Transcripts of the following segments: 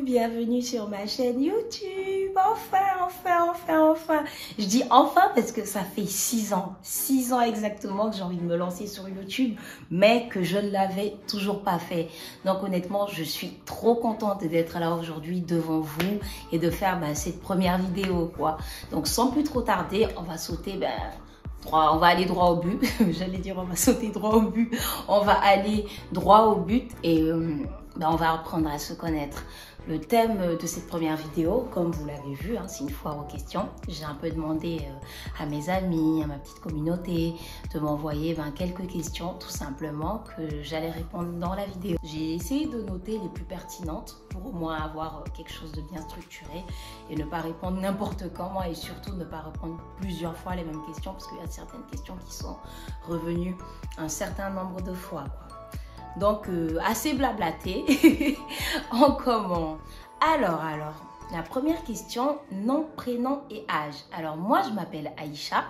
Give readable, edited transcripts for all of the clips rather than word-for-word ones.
bienvenue sur ma chaîne YouTube. Enfin. Je dis enfin parce que ça fait 6 ans exactement que j'ai envie de me lancer sur YouTube, mais que je ne l'avais toujours pas fait. Donc honnêtement, je suis trop contente d'être là aujourd'hui devant vous et de faire cette première vidéo, quoi. Donc sans plus trop tarder, on va sauter, on va aller droit au but. J'allais dire on va sauter droit au but. On va aller droit au but et on va apprendre à se connaître. Le thème de cette première vidéo, comme vous l'avez vu, c'est une foire aux questions. J'ai un peu demandé à mes amis, à ma petite communauté, de m'envoyer quelques questions tout simplement que j'allais répondre dans la vidéo. J'ai essayé de noter les plus pertinentes pour au moins avoir quelque chose de bien structuré et ne pas répondre n'importe comment et surtout ne pas répondre plusieurs fois les mêmes questions parce qu'il y a certaines questions qui sont revenues un certain nombre de fois, quoi. Donc, assez blablaté. On commence. Alors, la première question, nom, prénom et âge. Alors, moi, je m'appelle Aïcha.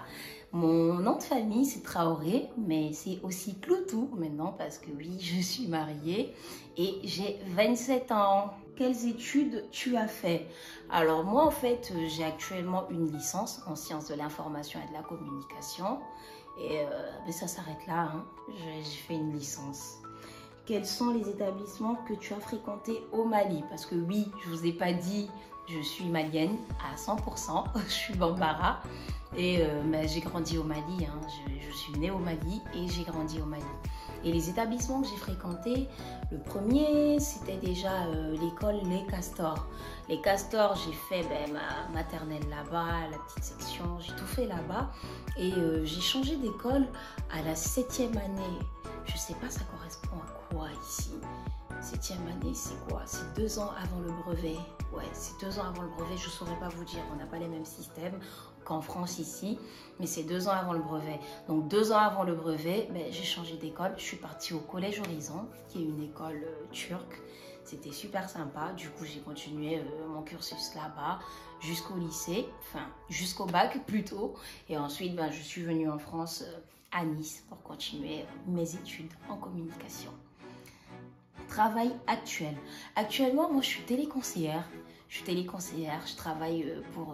Mon nom de famille, c'est Traoré, mais c'est aussi Cloutou maintenant parce que oui, je suis mariée et j'ai 27 ans. Quelles études tu as fait? Alors, moi, en fait, j'ai actuellement une licence en sciences de l'information et de la communication. Et ça s'arrête là, J'ai fait une licence. Quels sont les établissements que tu as fréquentés au Mali? Parce que oui, je ne vous ai pas dit, je suis malienne à 100%, je suis Bambara et j'ai grandi au Mali, je suis née au Mali et j'ai grandi au Mali. Et les établissements que j'ai fréquentés, le premier c'était déjà l'école Les Castors. Les Castors, j'ai fait ma maternelle là-bas, la petite section, j'ai tout fait là-bas et j'ai changé d'école à la 7e année. Je sais pas, ça correspond à quoi ici? 7e année, c'est quoi? C'est 2 ans avant le brevet. Ouais, c'est 2 ans avant le brevet, je ne saurais pas vous dire. On n'a pas les mêmes systèmes qu'en France ici, mais c'est 2 ans avant le brevet. Donc 2 ans avant le brevet, j'ai changé d'école. Je suis partie au Collège Horizon, qui est une école turque. C'était super sympa. Du coup, j'ai continué mon cursus là-bas jusqu'au lycée, jusqu'au bac plutôt. Et ensuite, je suis venue en France à Nice pour continuer mes études en communication. Travail actuel. Actuellement, moi, je suis téléconseillère. Je travaille pour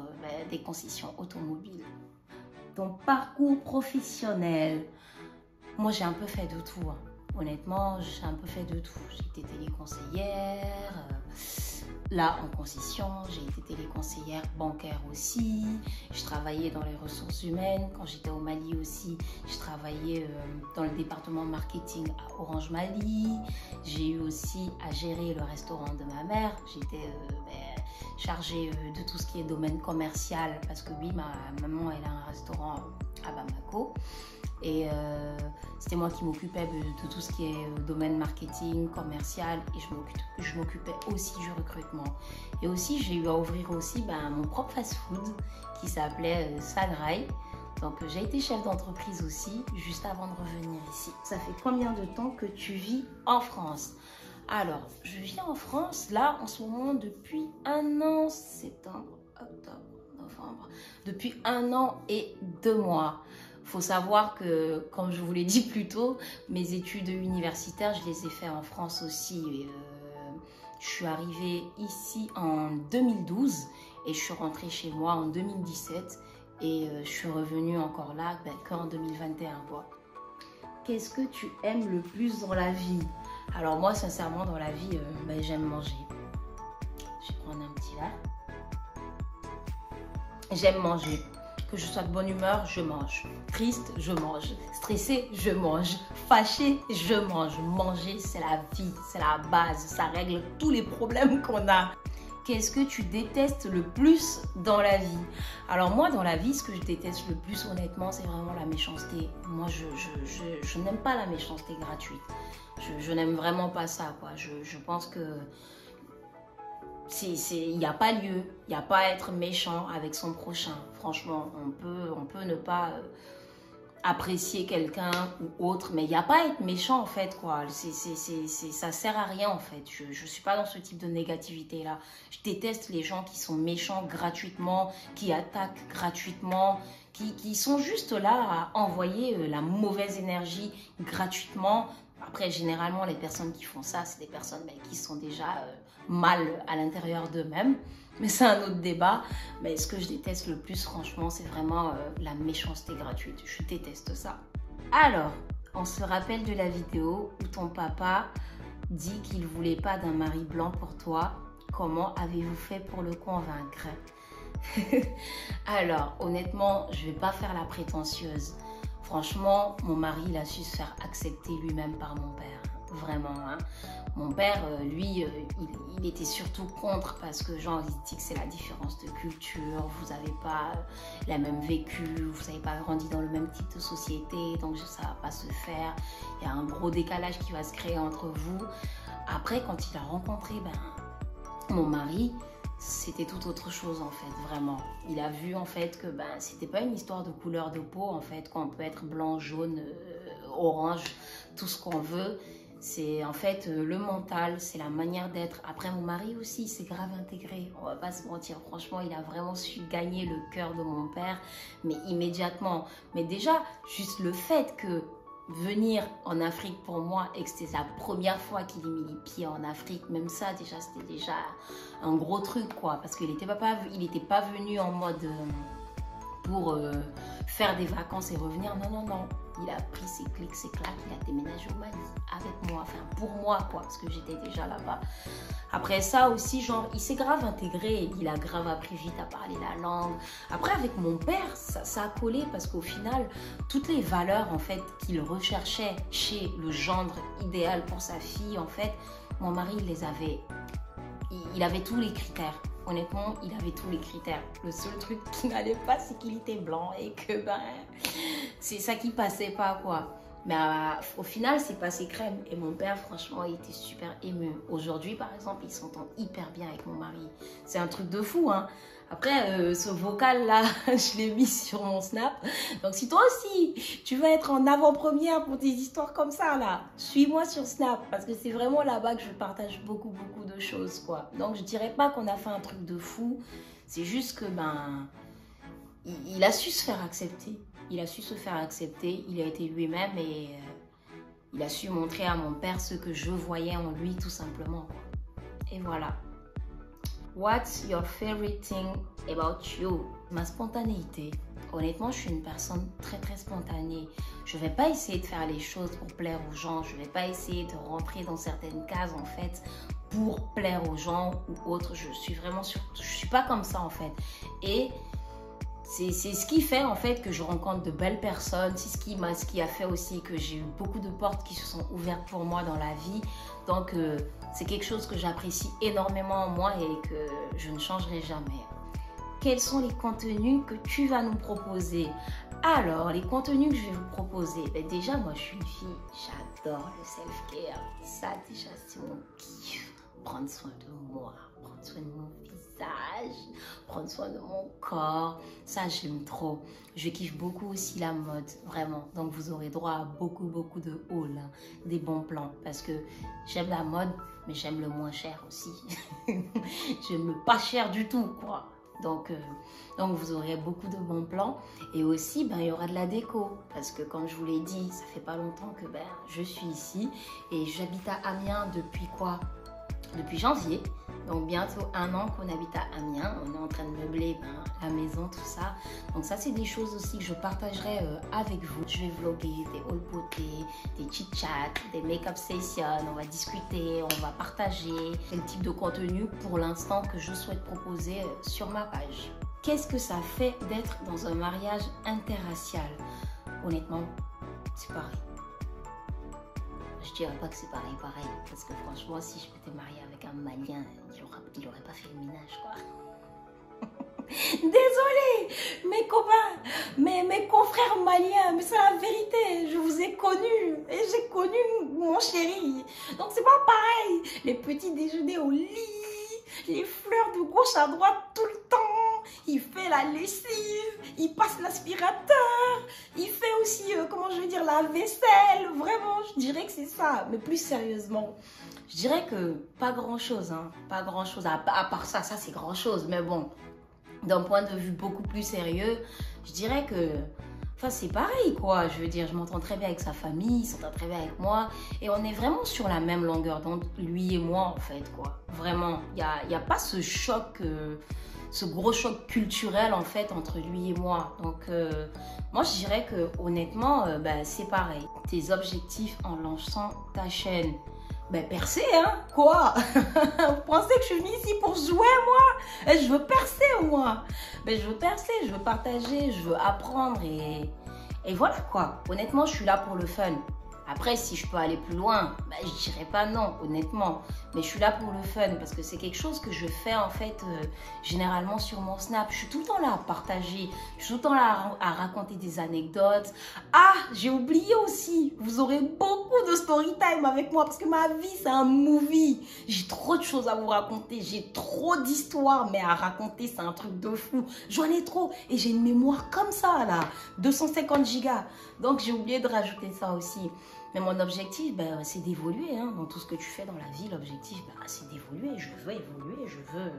des concessions automobiles. Ton parcours professionnel. Moi, j'ai un peu fait de tout. Honnêtement, j'ai un peu fait de tout. J'ai été téléconseillère. Là, en concession, j'ai été téléconseillère bancaire aussi. Je travaillais dans les ressources humaines. Quand j'étais au Mali aussi, je travaillais dans le département marketing à Orange Mali. J'ai eu aussi à gérer le restaurant de ma mère. J'étais chargée de tout ce qui est domaine commercial parce que oui, ma maman, elle a un restaurant à Bamako. Et c'était moi qui m'occupais de tout ce qui est domaine marketing, commercial et je m'occupais aussi du recrutement. Et aussi, j'ai eu à ouvrir aussi mon propre fast-food qui s'appelait Sagraï. Donc, j'ai été chef d'entreprise aussi juste avant de revenir ici. Ça fait combien de temps que tu vis en France? Alors, je vis en France là en ce moment depuis 1 an, septembre, octobre, novembre, depuis 1 an et 2 mois. Il faut savoir que, comme je vous l'ai dit plus tôt, mes études universitaires, je les ai fait en France aussi. Je suis arrivée ici en 2012 et je suis rentrée chez moi en 2017 et je suis revenue encore là qu'en 2021, quoi. Qu'est-ce que tu aimes le plus dans la vie? Alors moi, sincèrement, dans la vie, j'aime manger. Je vais prendre un petit verre. J'aime manger. Que je sois de bonne humeur, je mange. Triste, je mange. Stressé, je mange. Fâché, je mange. Manger, c'est la vie, c'est la base. Ça règle tous les problèmes qu'on a. Qu'est-ce que tu détestes le plus dans la vie? Alors moi, dans la vie, ce que je déteste le plus, honnêtement, c'est vraiment la méchanceté. Moi, je n'aime pas la méchanceté gratuite. Je n'aime vraiment pas ça, quoi. Je pense que il n'y a pas lieu, il n'y a pas à être méchant avec son prochain. Franchement, on peut ne pas apprécier quelqu'un ou autre, mais il n'y a pas à être méchant en fait, quoi. Ça sert à rien en fait. Je ne suis pas dans ce type de négativité là. Je déteste les gens qui sont méchants gratuitement, qui attaquent gratuitement, qui sont juste là à envoyer la mauvaise énergie gratuitement. Après, généralement, les personnes qui font ça, c'est des personnes qui sont déjà mal à l'intérieur d'eux-mêmes. Mais c'est un autre débat. Mais ce que je déteste le plus, franchement, c'est vraiment la méchanceté gratuite. Je déteste ça. Alors, on se rappelle de la vidéo où ton papa dit qu'il ne voulait pas d'un mari blanc pour toi. Comment avez-vous fait pour le convaincre? Alors, honnêtement, je ne vais pas faire la prétentieuse. Franchement, mon mari, il a su se faire accepter lui-même par mon père. Vraiment, hein. Mon père, lui, il était surtout contre parce que, genre, il dit que c'est la différence de culture, vous n'avez pas la même vécu, vous n'avez pas grandi dans le même type de société, donc ça ne va pas se faire. Il y a un gros décalage qui va se créer entre vous. Après, quand il a rencontré mon mari, c'était tout autre chose en fait, vraiment. Il a vu en fait que c'était pas une histoire de couleur de peau en fait, qu'on peut être blanc, jaune, orange, tout ce qu'on veut. C'est en fait le mental, c'est la manière d'être. Après, mon mari aussi, c'est grave intégré. On va pas se mentir, franchement, il a vraiment su gagner le cœur de mon père, mais immédiatement. Mais déjà, juste le fait que venir en Afrique pour moi et que c'était la première fois qu'il ait mis les pieds en Afrique, même ça déjà c'était déjà un gros truc quoi, parce qu'il n'était pas venu en mode pour faire des vacances et revenir, non, il a pris ses clics, ses claques, il a déménagé au Mali avec moi, enfin pour moi quoi, parce que j'étais déjà là-bas. Après ça aussi, genre, il s'est grave intégré, il a grave appris vite à parler la langue. Après, avec mon père, ça a collé parce qu'au final, toutes les valeurs, en fait, qu'il recherchait chez le gendre idéal pour sa fille, en fait, mon mari, il les avait. Il avait tous les critères. Honnêtement, il avait tous les critères. Le seul truc qui n'allait pas, c'est qu'il était blanc et que, c'est ça qui passait pas, quoi. Mais au final, c'est passé crème. Et mon père, franchement, il était super ému. Aujourd'hui, par exemple, il s'entend hyper bien avec mon mari. C'est un truc de fou, hein. Après, ce vocal-là, je l'ai mis sur mon Snap. Donc, si toi aussi, tu veux être en avant-première pour des histoires comme ça, là, suis-moi sur Snap. Parce que c'est vraiment là-bas que je partage beaucoup de choses, quoi. Donc, je dirais pas qu'on a fait un truc de fou. C'est juste que, il a su se faire accepter. Il a su se faire accepter, il a été lui-même et il a su montrer à mon père ce que je voyais en lui tout simplement. Et voilà. What's your favorite thing about you? Ma spontanéité. Honnêtement, je suis une personne très spontanée. Je ne vais pas essayer de faire les choses pour plaire aux gens. Je ne vais pas essayer de rentrer dans certaines cases en fait pour plaire aux gens ou autres. Je suis pas comme ça en fait. Et c'est ce qui fait en fait que je rencontre de belles personnes, c'est ce qui a fait aussi que j'ai eu beaucoup de portes qui se sont ouvertes pour moi dans la vie. Donc c'est quelque chose que j'apprécie énormément en moi et que je ne changerai jamais. Quels sont les contenus que tu vas nous proposer? Alors, les contenus que je vais vous proposer, déjà moi je suis une fille, j'adore le self-care. Ça déjà c'est mon kiff. Prendre soin de moi, prendre soin de mon visage, prendre soin de mon corps, ça j'aime trop. Je kiffe beaucoup aussi la mode, vraiment. Donc vous aurez droit à beaucoup de hauls, hein, des bons plans. Parce que j'aime la mode, mais j'aime le moins cher aussi. J'aime le pas cher du tout, quoi. Donc vous aurez beaucoup de bons plans. Et aussi, il y aura de la déco. Parce que comme je vous l'ai dit, ça fait pas longtemps que je suis ici. Et j'habite à Amiens depuis quoi? Depuis janvier, donc bientôt 1 an qu'on habite à Amiens. On est en train de meubler la maison, tout ça. Donc ça, c'est des choses aussi que je partagerai avec vous. Je vais vlogger des haul beauté, des chit-chats, des make-up sessions. On va discuter, on va partager quel type de contenu pour l'instant que je souhaite proposer sur ma page. Qu'est-ce que ça fait d'être dans un mariage interracial? Honnêtement, c'est pareil. Je dirais pas que c'est pareil, parce que franchement, si je m'étais mariée avec un Malien, il aurait pas fait le ménage, quoi. Désolée, mes copains, mes confrères maliens, mais c'est la vérité, je vous ai connus, et j'ai connu mon chéri. Donc c'est pas pareil, les petits déjeuners au lit, les fleurs de gauche à droite tout le temps. Il fait la lessive, il passe l'aspirateur, il fait aussi, la vaisselle. Vraiment, je dirais que c'est ça. Mais plus sérieusement, je dirais que pas grand-chose, hein. Pas grand-chose. À part ça c'est grand-chose. Mais bon, d'un point de vue beaucoup plus sérieux, je dirais que Enfin, c'est pareil, quoi. Je veux dire, je m'entends très bien avec sa famille, il s'entend très bien avec moi. Et on est vraiment sur la même longueur d'onde, lui et moi, en fait, quoi. Vraiment, il y a pas ce choc, ce gros choc culturel, en fait, entre lui et moi. Donc, moi, je dirais que, honnêtement, ben, c'est pareil. Tes objectifs en lançant ta chaîne. Ben, percer, hein? Quoi? Vous pensez que je suis venue ici pour jouer, moi? Je veux percer, moi. Ben, je veux percer, je veux partager, je veux apprendre et voilà, quoi. Honnêtement, je suis là pour le fun. Après, si je peux aller plus loin, ben, je dirais pas non, honnêtement. Mais je suis là pour le fun parce que c'est quelque chose que je fais, en fait, généralement sur mon Snap. Je suis tout le temps là à partager. Je suis tout le temps là à raconter des anecdotes. Ah, j'ai oublié aussi. Vous aurez beaucoup de story time avec moi parce que ma vie, c'est un movie. J'ai trop de choses à vous raconter. J'ai trop d'histoires, mais à raconter, c'est un truc de fou. J'en ai trop. Et j'ai une mémoire comme ça, là. 250 gigas. Donc, j'ai oublié de rajouter ça aussi. Mais mon objectif, ben, c'est d'évoluer. Hein. Dans tout ce que tu fais dans la vie, l'objectif, ben, c'est d'évoluer. Je veux évoluer, je veux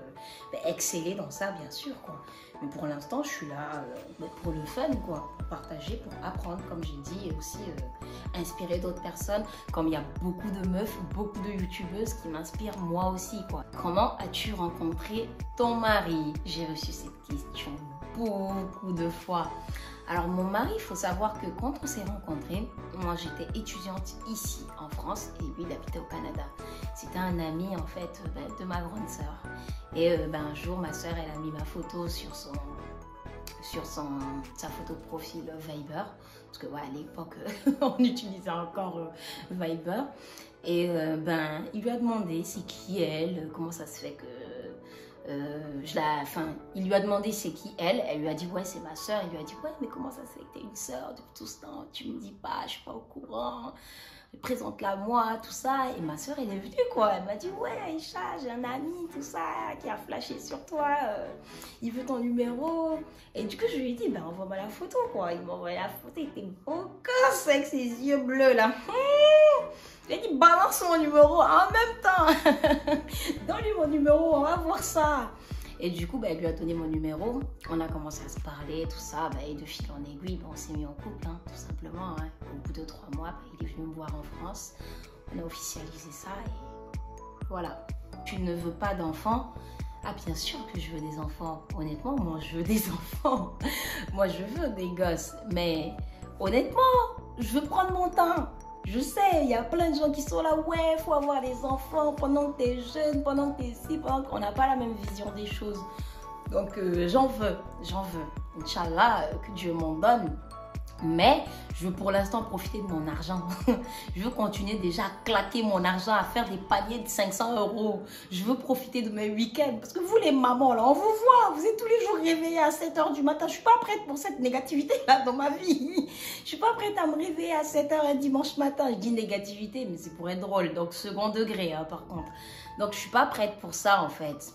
ben, exceller dans ça, bien sûr, quoi. Mais pour l'instant, je suis là ben, pour le fun, quoi. Pour partager, pour apprendre, comme j'ai dit, et aussi inspirer d'autres personnes. Comme il y a beaucoup de meufs, beaucoup de youtubeuses qui m'inspirent, moi aussi, quoi. Comment as-tu rencontré ton mari? J'ai reçu cette question beaucoup de fois. Alors, mon mari, il faut savoir que quand on s'est rencontrés, moi, j'étais étudiante ici, en France, et lui, il habitait au Canada. C'était un ami, en fait, de ma grande sœur. Et un jour, ma sœur, elle a mis ma photo sur sa photo de profil Viber. Parce que, ouais, à l'époque, on utilisait encore Viber. Et il lui a demandé c'est qui elle, comment ça se fait que... il lui a demandé c'est qui elle lui a dit ouais c'est ma soeur, il lui a dit ouais mais comment ça se fait que t'es une soeur depuis tout ce temps, tu me dis pas, je suis pas au courant, présente-la moi, tout ça. Et ma soeur elle est venue quoi, elle m'a dit ouais Aïcha, j'ai un ami tout ça qui a flashé sur toi, il veut ton numéro. Et du coup je lui ai dit ben envoie-moi la photo quoi. Il m'a envoyé la photo, il était beau gosse avec ses yeux bleus là. J'ai dit balance mon numéro en même temps. Donne-lui mon numéro, on va voir ça. Et du coup, elle lui a donné mon numéro. On a commencé à se parler, tout ça. Et de fil en aiguille, on s'est mis en couple, hein, tout simplement. Hein. Au bout de 3 mois, il est venu me voir en France. On a officialisé ça et voilà. Tu ne veux pas d'enfants? Ah, bien sûr que je veux des enfants. Honnêtement, moi, je veux des enfants. Moi, je veux des gosses. Mais honnêtement, je veux prendre mon temps. Je sais, il y a plein de gens qui sont là, ouais, il faut avoir des enfants pendant que tu es jeune, pendant que tu es ici, pendant qu'on n'a pas la même vision des choses. Donc, j'en veux. Inch'Allah, que Dieu m'en donne. Mais je veux pour l'instant profiter de mon argent. Je veux continuer déjà à claquer mon argent, à faire des paniers de 500 €. Je veux profiter de mes week-ends. Parce que vous les mamans, là, on vous voit. Vous êtes tous les jours réveillés à 7 h du matin. Je ne suis pas prête pour cette négativité-là dans ma vie. Je ne suis pas prête à me réveiller à 7 h un dimanche matin. Je dis négativité, mais c'est pour être drôle. Donc, second degré, hein, par contre. Donc, je ne suis pas prête pour ça, en fait.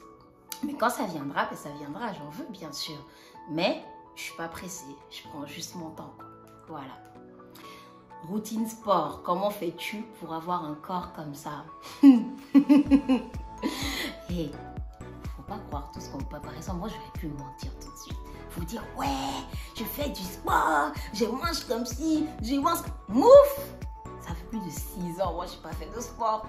Mais quand ça viendra, ben, ça viendra. J'en veux, bien sûr. Mais je ne suis pas pressée. Je prends juste mon temps, quoi. Voilà. Routine sport. Comment fais-tu pour avoir un corps comme ça? Et faut pas croire tout ce qu'on peut. Par exemple, moi, je vais plus mentir tout de suite. Faut dire, ouais, je fais du sport, je mange comme si, je mange... Mouf! Ça fait plus de 6 ans, moi, je n'ai pas fait de sport.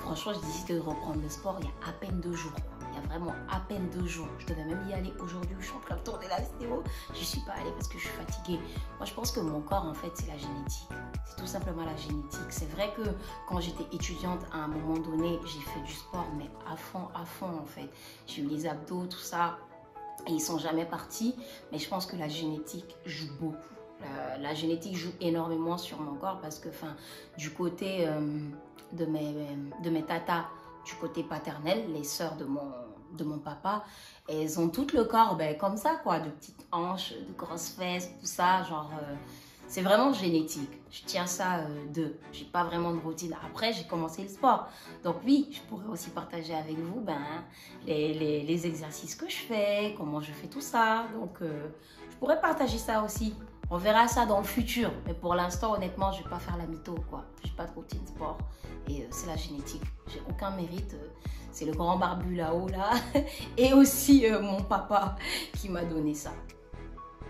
Franchement, j'ai décidé de reprendre le sport il y a à peine 2 jours. Il y a vraiment à peine 2 jours. Je devais même y aller aujourd'hui où je suis en train de tourner la vidéo. Je ne suis pas allée parce que je suis fatiguée. Moi, je pense que mon corps, en fait, c'est la génétique. C'est tout simplement la génétique. C'est vrai que quand j'étais étudiante, à un moment donné, j'ai fait du sport, mais à fond, en fait. J'ai eu les abdos, tout ça. Et ils ne sont jamais partis. Mais je pense que la génétique joue beaucoup. La génétique joue énormément sur mon corps parce que, du côté de mes tatas, du côté paternel, les sœurs de mon papa, elles ont tout le corps comme ça, quoi, de petites hanches, de grosses fesses, tout ça, genre, c'est vraiment génétique. Je tiens ça d'eux. J'ai pas vraiment de routine. Après, j'ai commencé le sport. Donc oui, je pourrais aussi partager avec vous les exercices que je fais, comment je fais tout ça. Donc, je pourrais partager ça aussi. On verra ça dans le futur. Mais pour l'instant, honnêtement, je ne vais pas faire la mytho, quoi. Je n'ai pas de routine sport. Et c'est la génétique. J'ai aucun mérite. C'est le grand barbu là-haut, là. Et aussi mon papa qui m'a donné ça.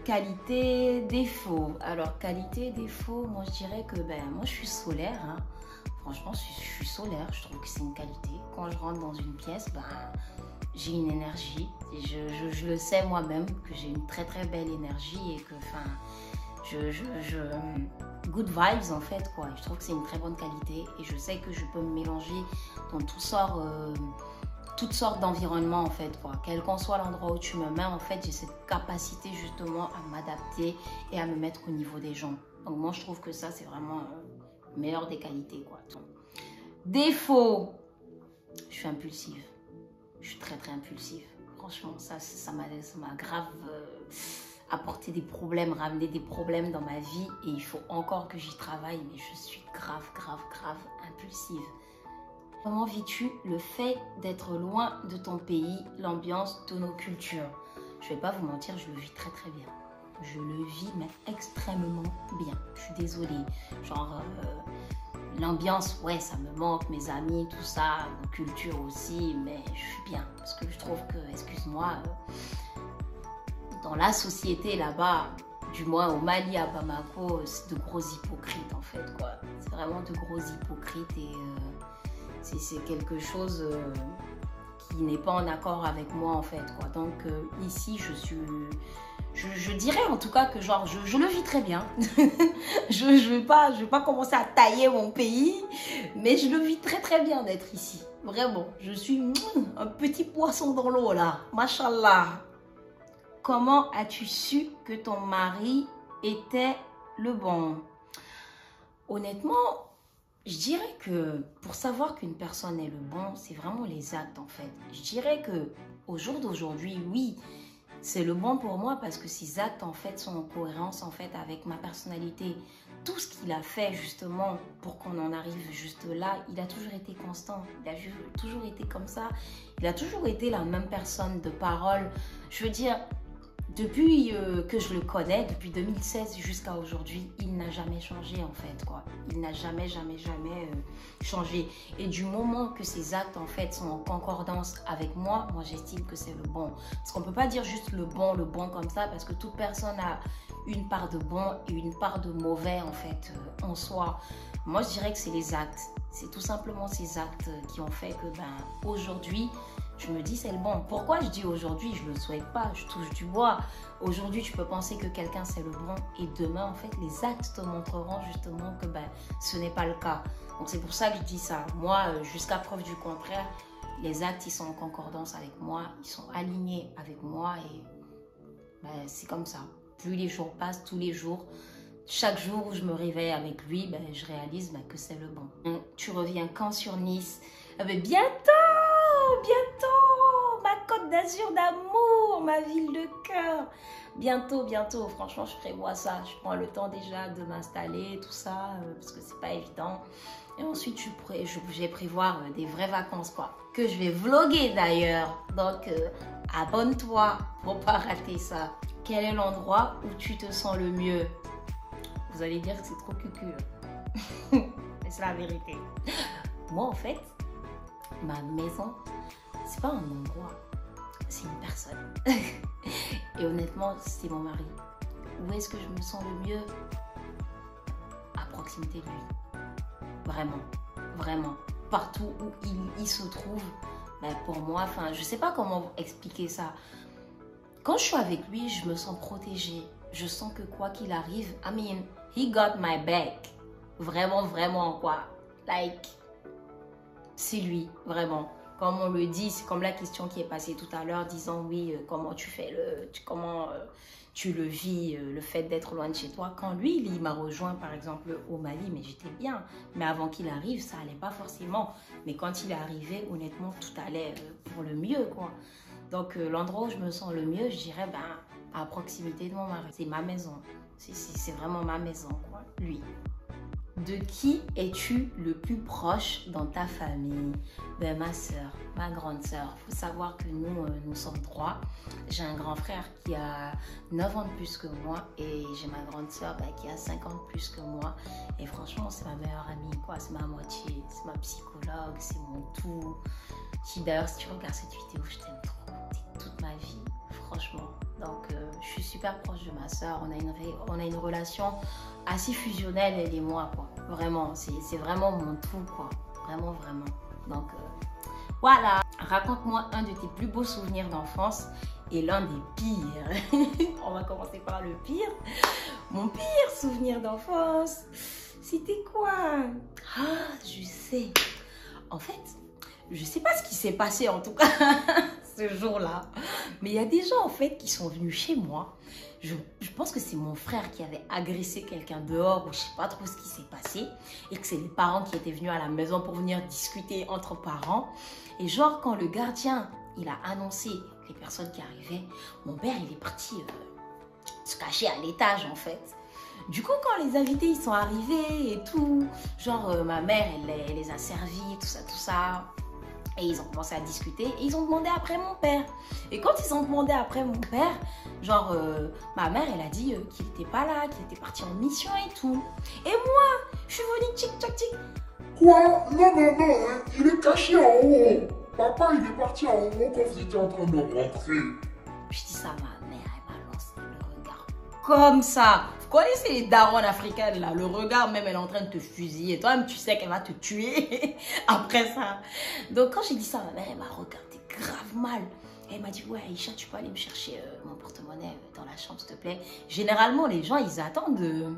qualité, défaut. Alors, qualité, défaut, moi je dirais que moi je suis solaire. Hein. Franchement, je suis solaire. Je trouve que c'est une qualité. Quand je rentre dans une pièce, j'ai une énergie. Et je le sais moi-même que j'ai une très très belle énergie et que, good vibes en fait quoi. Je trouve que c'est une très bonne qualité et je sais que je peux me mélanger dans toutes sortes d'environnements en fait quoi. Quel qu'en soit l'endroit où tu me mets en fait, j'ai cette capacité justement à m'adapter et à me mettre au niveau des gens. Donc moi je trouve que ça c'est vraiment le meilleur des qualités quoi. Défaut, je suis impulsive. Je suis très très impulsive. Franchement ça m'a grave apporté des problèmes, ramener des problèmes dans ma vie et il faut encore que j'y travaille, mais je suis grave impulsive. Comment vis-tu le fait d'être loin de ton pays, l'ambiance de nos cultures? Je vais pas vous mentir, je le vis très très bien. Je le vis mais extrêmement bien. Je suis désolée. Genre l'ambiance, ouais, ça me manque, mes amis, tout ça, nos cultures aussi, mais je suis bien parce que je trouve que, excuse-moi, dans la société là-bas, du moins au Mali, à Bamako, c'est de gros hypocrites en fait quoi. C'est vraiment de gros hypocrites et c'est quelque chose qui n'est pas en accord avec moi en fait quoi. Donc ici je dirais en tout cas que genre je le vis très bien. je vais pas commencer à tailler mon pays, mais je le vis très très bien d'être ici. Vraiment, je suis un petit poisson dans l'eau là, machallah. Comment as-tu su que ton mari était le bon? Honnêtement, je dirais que pour savoir qu'une personne est le bon, c'est vraiment les actes en fait. Je dirais que au jour d'aujourd'hui, oui, c'est le bon pour moi parce que ces actes en fait sont en cohérence en fait avec ma personnalité. Tout ce qu'il a fait justement pour qu'on en arrive juste là, il a toujours été constant. Il a toujours été comme ça. Il a toujours été la même personne de parole. Je veux dire, depuis que je le connais, depuis 2016 jusqu'à aujourd'hui, il n'a jamais changé en fait quoi. Il n'a jamais changé. Et du moment que ses actes en fait sont en concordance avec moi, j'estime que c'est le bon. Parce qu'on ne peut pas dire juste le bon comme ça parce que toute personne a une part de bon et une part de mauvais en fait en soi. Moi je dirais que c'est les actes. C'est tout simplement ces actes qui ont fait que aujourd'hui, je me dis c'est le bon. Pourquoi je dis aujourd'hui? Je ne le souhaite pas, je touche du bois. Aujourd'hui, tu peux penser que quelqu'un c'est le bon et demain, en fait, les actes te montreront justement que ce n'est pas le cas. Donc c'est pour ça que je dis ça. Moi, jusqu'à preuve du contraire, les actes, ils sont en concordance avec moi, ils sont alignés avec moi et c'est comme ça. Plus les jours passent, tous les jours, chaque jour où je me réveille avec lui, je réalise que c'est le bon. Tu reviens quand sur Nice? Bientôt, ma Côte d'Azur d'amour, ma ville de cœur. Bientôt, franchement, je prévois ça. Je prends le temps déjà de m'installer, tout ça, parce que c'est pas évident. Et ensuite, je vais prévoir des vraies vacances, quoi. Que je vais vlogger d'ailleurs. Donc, abonne-toi pour pas rater ça. Quel est l'endroit où tu te sens le mieux? Vous allez dire que c'est trop cucu. Mais c'est la vérité. Moi, en fait, ma maison, c'est pas un endroit, c'est une personne. Et honnêtement, c'est mon mari. Où est-ce que je me sens le mieux? À proximité de lui. Vraiment. Partout où il se trouve, pour moi, je sais pas comment expliquer ça. Quand je suis avec lui, je me sens protégée. Je sens que quoi qu'il arrive, he got my back. Vraiment, quoi. C'est lui, vraiment. Comme on le dit, c'est comme la question qui est passée tout à l'heure, disant oui, comment tu fais comment tu le vis, le fait d'être loin de chez toi. Quand lui, il m'a rejoint par exemple au Mali, mais j'étais bien. Mais avant qu'il arrive, ça allait pas forcément. Mais quand il est arrivé, honnêtement, tout allait pour le mieux, quoi. Donc l'endroit où je me sens le mieux, je dirais à proximité de mon mari. C'est ma maison. C'est vraiment ma maison, quoi. Lui. De qui es-tu le plus proche dans ta famille? Ma soeur, ma grande soeur. Il faut savoir que nous sommes 3. J'ai un grand frère qui a 9 ans de plus que moi et j'ai ma grande soeur qui a 5 ans de plus que moi. Et franchement, c'est ma meilleure amie, quoi. C'est ma moitié, c'est ma psychologue, c'est mon tout. D'ailleurs, si tu regardes cette vidéo, je t'aime trop. T'es toute ma vie. franchement. Donc, je suis super proche de ma soeur. On a une relation assez fusionnelle, elle et moi, quoi. Vraiment, c'est vraiment mon tout, quoi. Vraiment, vraiment. Donc, voilà. Raconte-moi un de tes plus beaux souvenirs d'enfance et l'un des pires. On va commencer par le pire. Mon pire souvenir d'enfance, c'était quoi? Ah, je sais. En fait, je sais pas ce qui s'est passé en tout cas ce jour-là. Mais il y a des gens en fait qui sont venus chez moi. Je pense que c'est mon frère qui avait agressé quelqu'un dehors ou je sais pas trop ce qui s'est passé. Et que c'est les parents qui étaient venus à la maison pour venir discuter entre parents. Et genre quand le gardien, il a annoncé les personnes qui arrivaient, mon père il est parti se cacher à l'étage en fait. Du coup, quand les invités ils sont arrivés et tout, genre ma mère elle les a servis, tout ça. Et ils ont commencé à discuter et ils ont demandé après mon père. Et quand ils ont demandé après mon père, genre ma mère elle a dit qu'il n'était pas là, qu'il était parti en mission et tout. Et moi, je suis venue tic-tac-tic. Quoi? Non, non, non, hein. Il est caché en haut. Papa, il est parti en haut quand vous étiez en train de rentrer. Je dis ça à ma mère, elle m'a lancé le regard comme ça. Vous connaissez les darons africaines là, le regard même elle est en train de te fusiller. Toi-même tu sais qu'elle va te tuer après ça. Donc quand j'ai dit ça à ma mère, elle m'a regardé grave mal. Elle m'a dit ouais Aïcha, tu peux aller me chercher mon porte-monnaie dans la chambre s'il te plaît. Généralement les gens ils attendent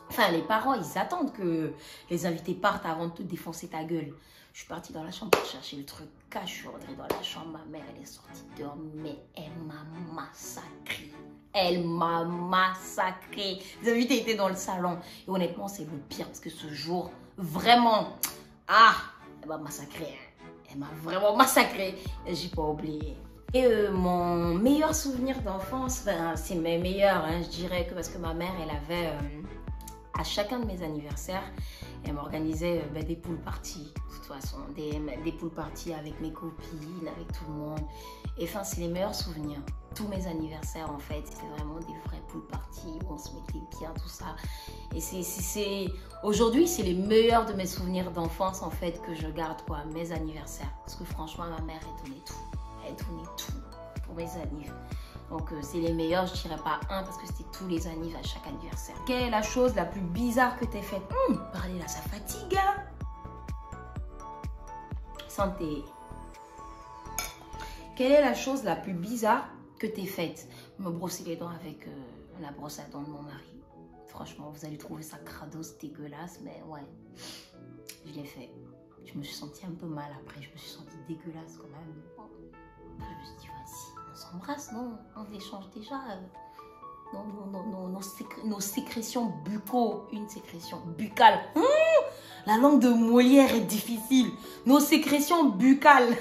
Enfin, les parents, ils attendent que les invités partent avant de te défoncer ta gueule. Je suis partie dans la chambre pour chercher le truc. Quand je suis rentrée dans la chambre, ma mère, elle est sortie dehors, mais elle m'a massacrée. Elle m'a massacrée. Les invités étaient dans le salon. Et honnêtement, c'est le pire parce que ce jour, vraiment, elle m'a massacrée. Elle m'a vraiment massacrée. Et j'ai pas oublié. Et mon meilleur souvenir d'enfance, ben, c'est mes meilleurs, hein, je dirais que parce que ma mère, elle avait... à chacun de mes anniversaires, elle m'organisait des pool parties, de toute façon, des pool parties avec mes copines, avec tout le monde. Et enfin, c'est les meilleurs souvenirs. Tous mes anniversaires, en fait, c'était vraiment des vrais pool parties où on se mettait bien, tout ça. Et aujourd'hui, c'est les meilleurs de mes souvenirs d'enfance, en fait, que je garde, quoi, mes anniversaires. Parce que franchement, ma mère, elle donnait tout. Elle donnait tout pour mes anniversaires. Donc, c'est les meilleurs, je ne dirais pas un parce que c'était tous les anniversaires à chaque anniversaire. Quelle est la chose la plus bizarre que tu aies faite? Parler là, ça fatigue. Hein? Santé. Quelle est la chose la plus bizarre que tu aies faite? Me brosser les dents avec la brosse à dents de mon mari. Franchement, vous allez trouver ça crados, dégueulasse, mais ouais, je l'ai fait. Je me suis sentie un peu mal après, je me suis sentie dégueulasse quand même. Je me suis dit, vas-y. On s'embrasse, non? On échange déjà nos sécrétions buccaux. Une sécrétion buccale. La langue de Molière est difficile. Nos sécrétions buccales.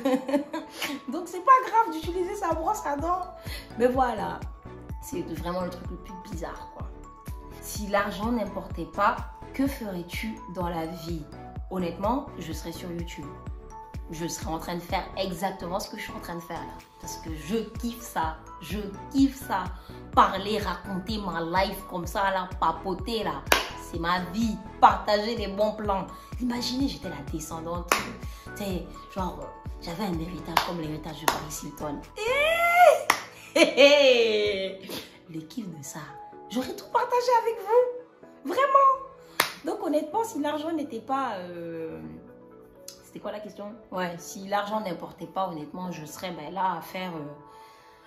Donc, c'est pas grave d'utiliser sa brosse à dents. Mais voilà. C'est vraiment le truc le plus bizarre, quoi. Si l'argent n'importait pas, que ferais-tu dans la vie? Honnêtement, je serais sur YouTube. Je serais en train de faire exactement ce que je suis en train de faire là. Parce que je kiffe ça. Je kiffe ça. Parler, raconter ma life comme ça, là, papoter là. C'est ma vie. Partager les bons plans. Imaginez, j'étais la descendante. Tu sais, genre, j'avais un héritage comme l'héritage de Paris Hilton. Le kiff de ça. J'aurais tout partagé avec vous. Vraiment. Donc honnêtement, si l'argent n'était pas... C'était quoi la question? Ouais, si l'argent n'importait pas, honnêtement, je serais là à faire,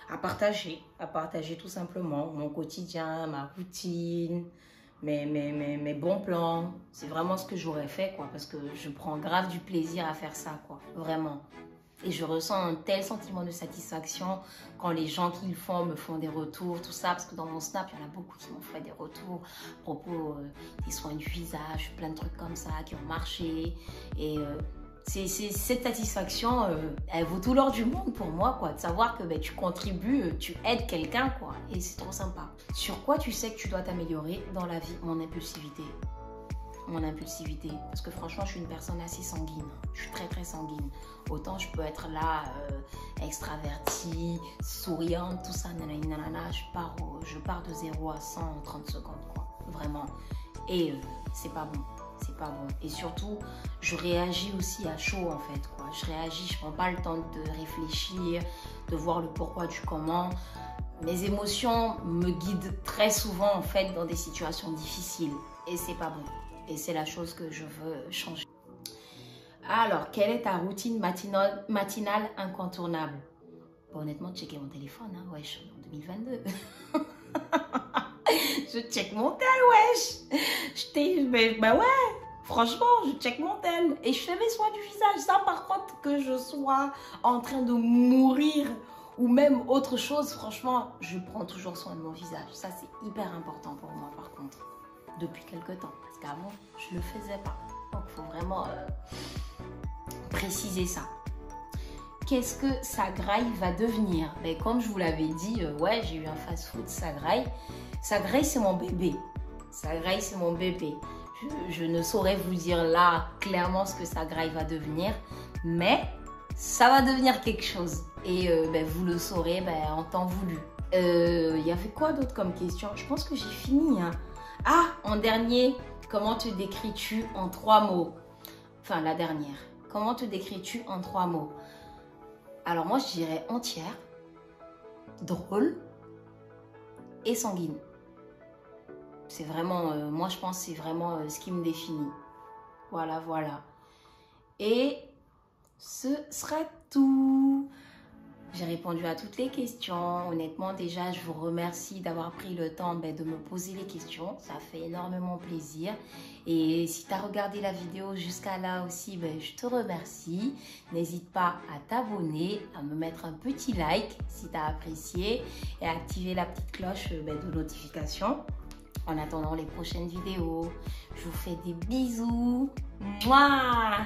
à partager tout simplement mon quotidien, ma routine, mes bons plans. C'est vraiment ce que j'aurais fait, quoi, parce que je prends grave du plaisir à faire ça, quoi, vraiment. Et je ressens un tel sentiment de satisfaction quand les gens qui le font me font des retours, tout ça, parce que dans mon Snap, il y en a beaucoup qui m'ont fait des retours à propos des soins du visage, plein de trucs comme ça qui ont marché. Et cette satisfaction, elle vaut tout l'or du monde pour moi, quoi. De savoir que tu contribues, tu aides quelqu'un, quoi. Et c'est trop sympa. Sur quoi tu sais que tu dois t'améliorer dans la vie? Mon impulsivité. Mon impulsivité. Parce que franchement, je suis une personne assez sanguine. Je suis très, très sanguine. Autant je peux être là, extravertie, souriante, tout ça, nanana. Je pars de 0 à 100 en 30 secondes, quoi. Vraiment. Et c'est pas bon. C'est pas bon. Et surtout, je réagis aussi à chaud, en fait, quoi. Je réagis, je prends pas le temps de réfléchir, de voir le pourquoi du comment. mes émotions me guident très souvent en fait dans des situations difficiles et c'est pas bon. Et c'est la chose que je veux changer. Alors, quelle est ta routine matinale incontournable? Bon, honnêtement, checker mon téléphone, hein, wesh, en 2022. Je check mon tel, wesh. Bah ouais, franchement, je check mon tel. Et je fais mes soins du visage. Ça, par contre, que je sois en train de mourir ou même autre chose, franchement, je prends toujours soin de mon visage. Ça, c'est hyper important pour moi, par contre, depuis quelques temps. Parce qu'avant, je ne le faisais pas. Donc, il faut vraiment préciser ça. Qu'est-ce que Sagraï va devenir? Mais comme je vous l'avais dit, ouais, j'ai eu un fast-food Sagraï. Sagraï, c'est mon bébé. Sagraï, c'est mon bébé. Je ne saurais vous dire là clairement ce que Sagraï va devenir, mais ça va devenir quelque chose. Et vous le saurez en temps voulu. Il y avait quoi d'autre comme question? Je pense que j'ai fini. Hein. Ah, en dernier, comment te décris-tu en 3 mots? Enfin, la dernière. Comment te décris-tu en 3 mots? Alors moi, je dirais entière, drôle et sanguine. C'est vraiment, moi je pense que c'est vraiment ce qui me définit. Voilà, voilà. Et ce sera tout. J'ai répondu à toutes les questions. Honnêtement, déjà, je vous remercie d'avoir pris le temps de me poser les questions. Ça fait énormément plaisir. Et si tu as regardé la vidéo jusqu'à là aussi, je te remercie. N'hésite pas à t'abonner, à me mettre un petit like si tu as apprécié et à activer la petite cloche de notification. En attendant les prochaines vidéos, je vous fais des bisous. Mouah!